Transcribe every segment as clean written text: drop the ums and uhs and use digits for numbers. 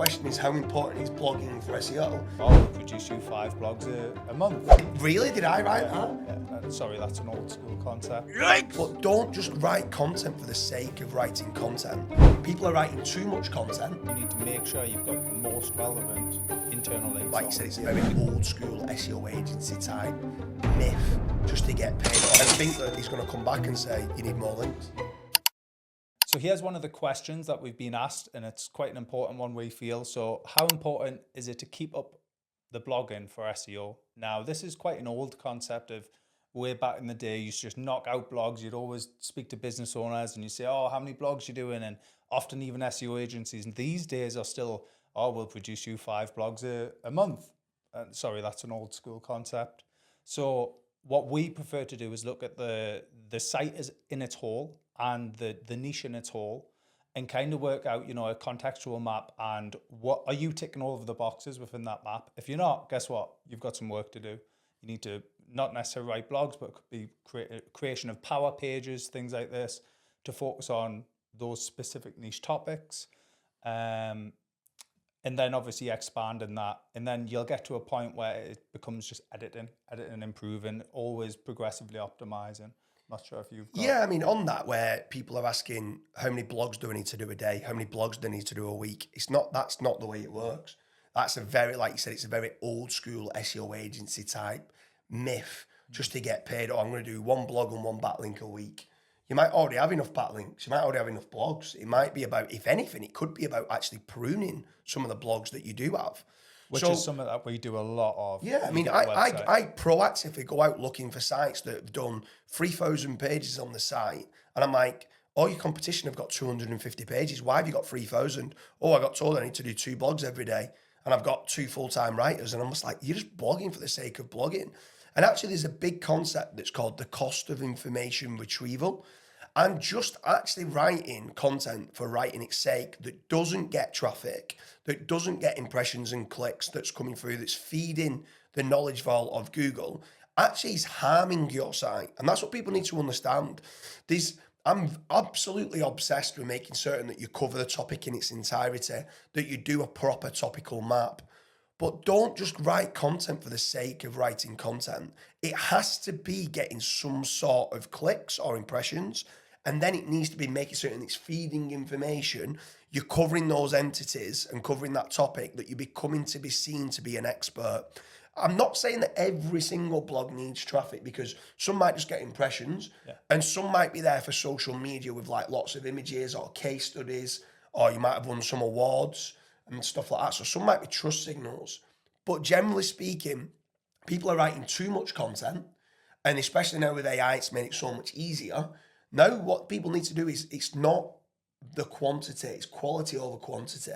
question is, how important is blogging for SEO? I'll produce you 5 blogs a month. Really? Did I write that? Yeah. Sorry, that's an old school concept. But don't just write content for the sake of writing content. People are writing too much content. You need to make sure you've got the most relevant internal links. Like you said, it's a very old school SEO agency type myth just to get paid. And I think that he's going to come back and say, you need more links. So here's one of the questions that we've been asked, and it's quite an important one, we feel. So how important is it to keep up the blogging for SEO? Now, this is quite an old concept of way back in the day. You used to just knock out blogs. You'd always speak to business owners and you say, oh, how many blogs you doing? And often even SEO agencies, and these days are still, oh, we'll produce you 5 blogs a month. Sorry, that's an old school concept. So what we prefer to do is look at the site as in its whole and the niche in its whole, and kind of work out, a contextual map, and what are you ticking all of the boxes within that map? If you're not, guess what? You've got some work to do. You need to not necessarily write blogs, but it could be creation of power pages, things like this, to focus on those specific niche topics. And then obviously expanding that, and then you'll get to a point where it becomes just editing, improving, always progressively optimizing. Not sure if you've got... Yeah, I mean, on that, where people are asking, how many blogs do I need to do a day? How many blogs do I need to do a week? That's not the way it works. That's a very, like you said, it's a very old school SEO agency type myth just to get paid. Oh, I'm going to do 1 blog and 1 backlink a week. You might already have enough backlinks. You might already have enough blogs. It might be about, if anything, it could be about actually pruning some of the blogs that you do have. Which is something that we do a lot of. Yeah, I mean, I proactively go out looking for sites that have done 3,000 pages on the site. And I'm like, all your competition have got 250 pages. Why have you got 3,000? Oh, I got told I need to do 2 blogs every day. And I've got 2 full-time writers. And I'm just like, you're just blogging for the sake of blogging. And actually, there's a big concept that's called the cost of information retrieval. And just actually writing content for writing its sake that doesn't get traffic, that doesn't get impressions and clicks that's coming through, that's feeding the knowledge vault of Google, actually is harming your site. And that's what people need to understand. I'm absolutely obsessed with making certain that you cover the topic in its entirety, that you do a proper topical map. But don't just write content for the sake of writing content. It has to be getting some sort of clicks or impressions. And then it needs to be making certain it's feeding information. You're covering those entities and covering that topic, that you're becoming to be seen to be an expert. I'm not saying that every single blog needs traffic, because some might just get impressions, and some might be there for social media with like lots of images or case studies, or you might have won some awards and stuff like that. So some might be trust signals. But generally speaking, people are writing too much content, and especially now with AI, it's made it so much easier. Now what people need to do is, it's not the quantity, it's quality over quantity.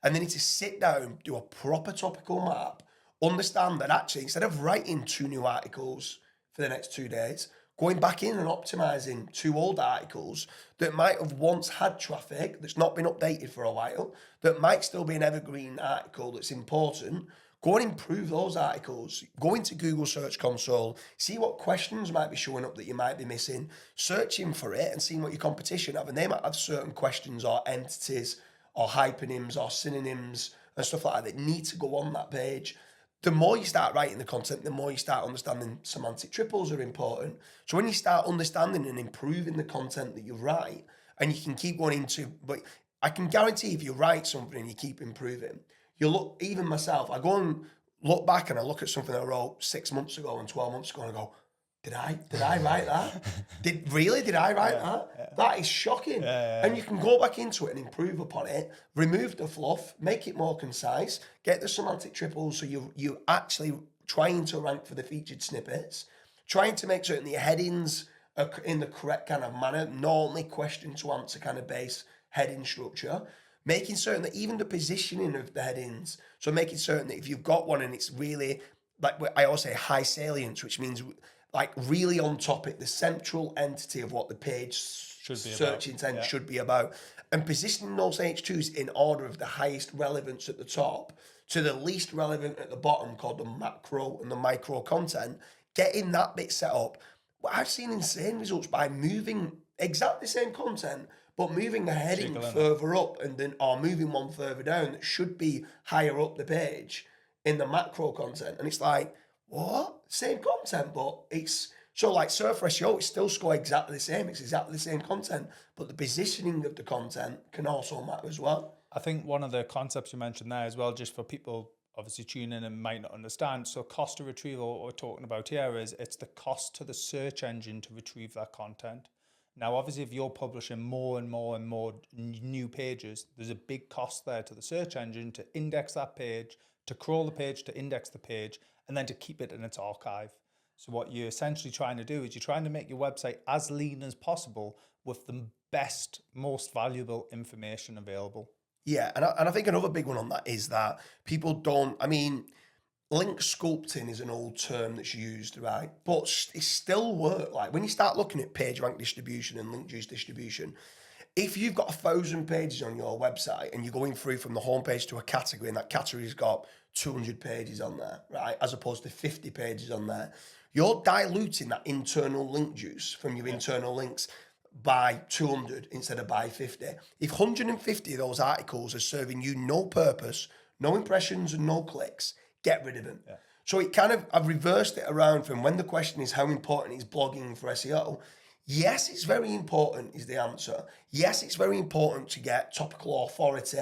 And they need to sit down, do a proper topical map, understand that actually, instead of writing 2 new articles for the next 2 days, going back in and optimizing 2 old articles that might have once had traffic, that's not been updated for a while, that might still be an evergreen article that's important. Go and improve those articles. Go into Google Search Console, see what questions might be showing up that you might be missing, searching for it and seeing what your competition have. And they might have certain questions or entities or hypernyms or synonyms and stuff like that that need to go on that page. The more you start writing the content, the more you start understanding semantic triples are important. So when you start understanding and improving the content that you write, and you can keep going into, but I can guarantee if you write something and you keep improving, you look, even myself, I go and look back and I look at something I wrote 6 months ago and 12 months ago and I go, did I write that? Did I write that? Yeah. That is shocking. Yeah. And you can go back into it and improve upon it, remove the fluff, make it more concise, get the semantic triples so you're actually trying to rank for the featured snippets, trying to make certain that your headings are in the correct kind of manner, not only question to answer kind of base heading structure, making certain that even the positioning of the headings, so making certain that if you've got one and it's really, like I always say, high salience, which means like really on topic, the central entity of what the page search intent should be about, and positioning those H2s in order of the highest relevance at the top to the least relevant at the bottom, called the macro and the micro content, getting that bit set up. I've seen insane results by moving exactly the same content, but moving a heading Jiggling it. further up and then or moving one further down that should be higher up the page in the macro content. And it's like, what? Same content, but it's so like Surfer SEO, it still score exactly the same. It's exactly the same content, but the positioning of the content can also matter as well. I think one of the concepts you mentioned there as well, just for people obviously tuning in and might not understand. So cost of retrieval, what we're talking about here is it's the cost to the search engine to retrieve that content. Now, obviously, if you're publishing more and more and more new pages, there's a big cost there to the search engine to index that page, to crawl the page, to index the page, and then to keep it in its archive. So what you're essentially trying to do is you're trying to make your website as lean as possible with the best, most valuable information available. Yeah, and I think another big one on that is that people don't, I mean, link sculpting is an old term that's used, right? But it still works. Like when you start looking at page rank distribution and link juice distribution, if you've got 1,000 pages on your website and you're going through from the homepage to a category and that category's got 200 pages on there, right, as opposed to 50 pages on there, you're diluting that internal link juice from your internal links by 200 instead of by 50. If 150 of those articles are serving you no purpose, no impressions and no clicks, get rid of them. Yeah. So it kind of, I've reversed it around from when the question is how important is blogging for SEO. Yes, it's very important is the answer. Yes, it's very important to get topical authority.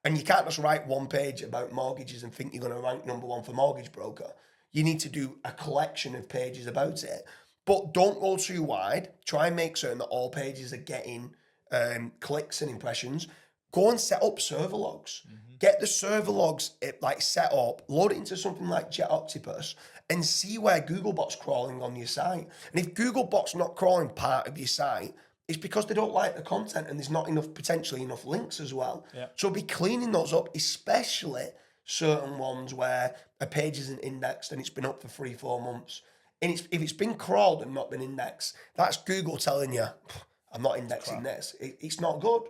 And you can't just write one page about mortgages and think you're going to rank #1 for mortgage broker. You need to do a collection of pages about it. But don't go too wide. Try and make certain that all pages are getting clicks and impressions. Go and set up server logs. Get the server logs like set up, load it into something like Jet Octopus, and see where Googlebot's crawling on your site. And if Googlebot's not crawling part of your site, it's because they don't like the content and there's not enough, potentially enough links as well. Yeah. So be cleaning those up, especially certain ones where a page isn't indexed and it's been up for 3-4 months. And if it's been crawled and not been indexed, that's Google telling you, I'm not indexing this. It's not good.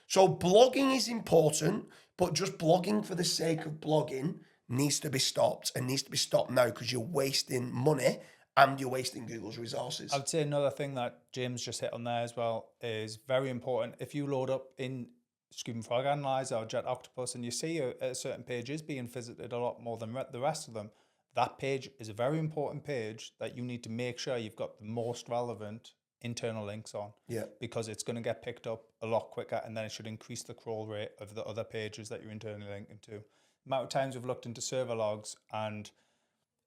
So blogging is important, but just blogging for the sake of blogging needs to be stopped and needs to be stopped now because you're wasting money and you're wasting Google's resources. I would say another thing that James just hit on there as well is very important. If you load up in Screaming Frog Analyzer or Jet Octopus and you see a certain page is being visited a lot more than the rest of them, that page is a very important page that you need to make sure you've got the most relevant internal links on. Yeah. Because it's going to get picked up a lot quicker and then it should increase the crawl rate of the other pages that you're internally linking to. The amount of times we've looked into server logs and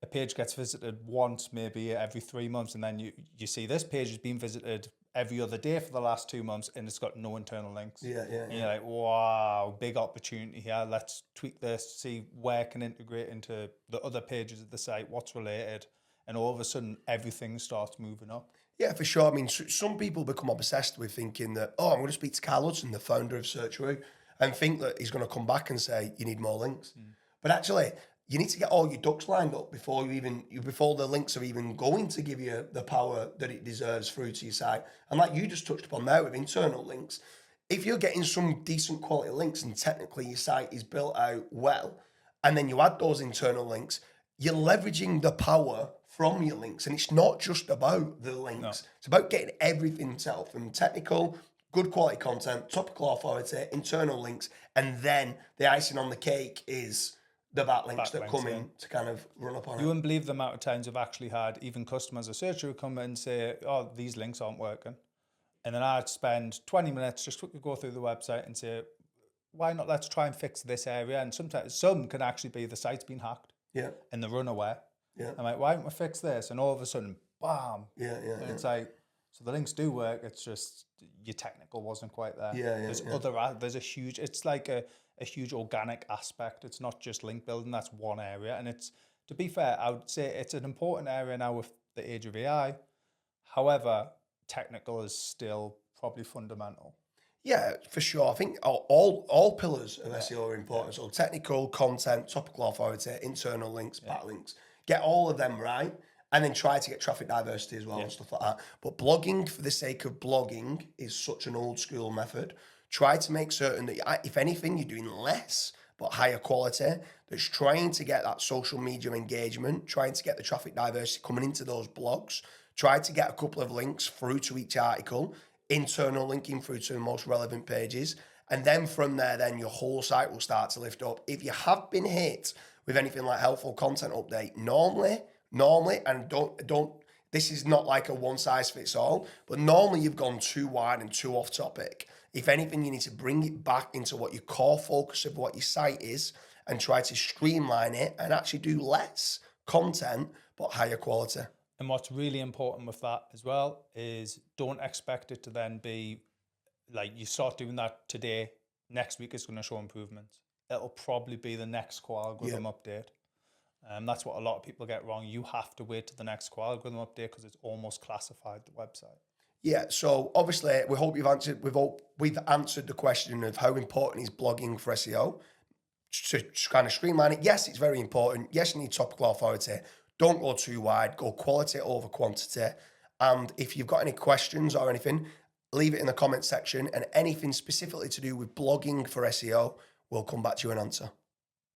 a page gets visited once, maybe every 3 months, and then you see this page has been visited every other day for the last 2 months and it's got no internal links. Yeah. And you're like, wow, big opportunity here. Let's tweak this, see where it can integrate into the other pages of the site, what's related. And all of a sudden, everything starts moving up. Yeah, for sure. I mean, some people become obsessed with thinking that, oh, I'm going to speak to Karl Hudson, the founder of Searcheroo, and think that he's going to come back and say, you need more links. But actually, you need to get all your ducks lined up before before the links are even going to give you the power that it deserves through to your site. And like you just touched upon there with internal links, if you're getting some decent quality links and technically your site is built out well, and then you add those internal links, you're leveraging the power from your links. And it's not just about the links. No. It's about getting everything set up from technical, good quality content, topical authority, internal links, and then the icing on the cake is the backlinks that come in to kind of run up on it. You wouldn't believe the amount of times I've actually had even customers or searcher who come in and say, oh, these links aren't working. And then I'd spend 20 minutes just quickly go through the website and say, why not let's try and fix this area? And sometimes some can actually be the site's been hacked. Yeah. And they're unaware. Yeah. I'm like, why don't we fix this? And all of a sudden, bam. Yeah. And it's like, so the links do work. It's just your technical wasn't quite there. There's a huge, it's like a huge organic aspect. It's not just link building. That's one area. And it's, to be fair, I would say it's an important area now with the age of AI. However, technical is still probably fundamental. Yeah, for sure. I think all pillars of SEO are important. So technical, content, topical authority, internal links, backlinks. Get all of them right. And then try to get traffic diversity as well and stuff like that. But blogging for the sake of blogging is such an old school method. Try to make certain that, if anything, you're doing less but higher quality. That's trying to get that social media engagement, trying to get the traffic diversity coming into those blogs. Try to get a couple of links through to each article. internal linking through to the most relevant pages. And then from there, then your whole site will start to lift up. If you have been hit with anything like helpful content update, normally, and don't, this is not like a one size fits all, but normally you've gone too wide and too off topic. If anything, you need to bring it back into what your core focus of what your site is and try to streamline it and actually do less content, but higher quality. And what's really important with that as well is don't expect it to then be like you start doing that today, next week it's going to show improvements. It'll probably be the next core algorithm update. That's what a lot of people get wrong. You have to wait to the next core algorithm update because it's almost classified the website. Yeah, so obviously we hope we've answered the question of how important is blogging for SEO. To kind of streamline it, yes, it's very important. Yes, you need topical authority. Don't go too wide. Go quality over quantity. And if you've got any questions or anything, leave it in the comment section. And anything specifically to do with blogging for SEO, we'll come back to you and answer.